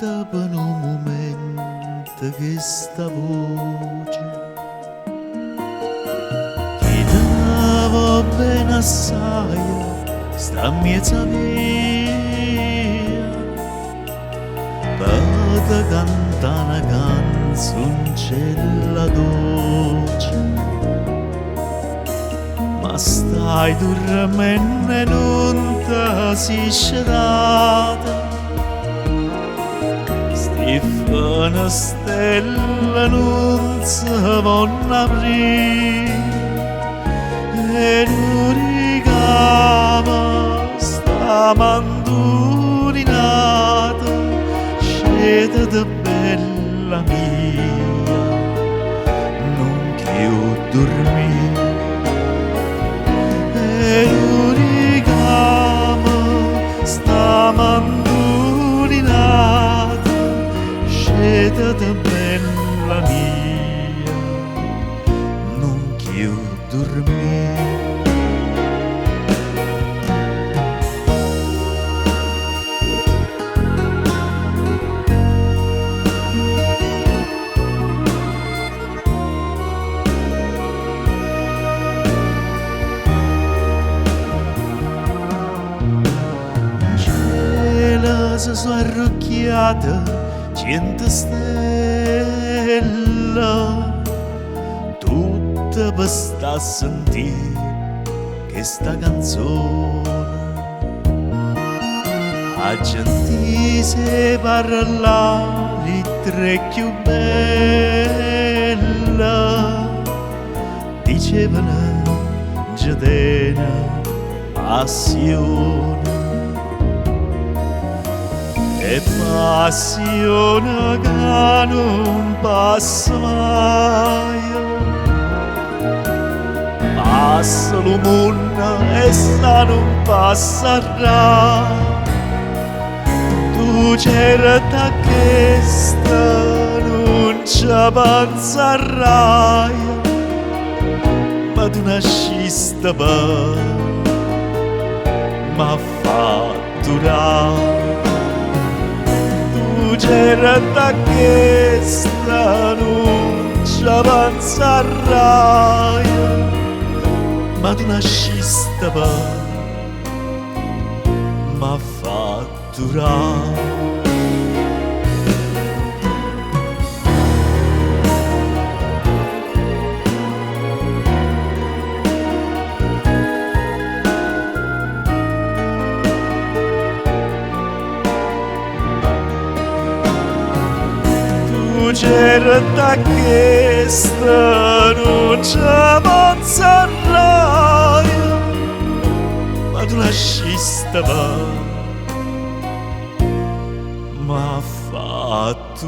senta per un momento questa voce che ti va bene assai, sta a mezza via per cantare una canzoncella dolce. Ma stai dormendo e non ti si scerata, Stefana stella non si vanno aprire e non ricava sta mandurinata sceta di bella mia, non che io dormire e non ricava sta mandurinata sceta di bella mia, non che io dormire. Se sono arrocchiata 100 stelle, tutte per sta a sentire questa canzone. A gente se parla di tre più bella, dicevano già tena passione. E passione che non passa mai, passa lo mondo e sa non passerà. Tu certa questa non ci penserai, ma tu nasciste per m'ha fatto certa questa non ci penserai, ma tu nasciste per m'ha fatto certa questa non ci penserai, ma tu nasciste per m'ha fatto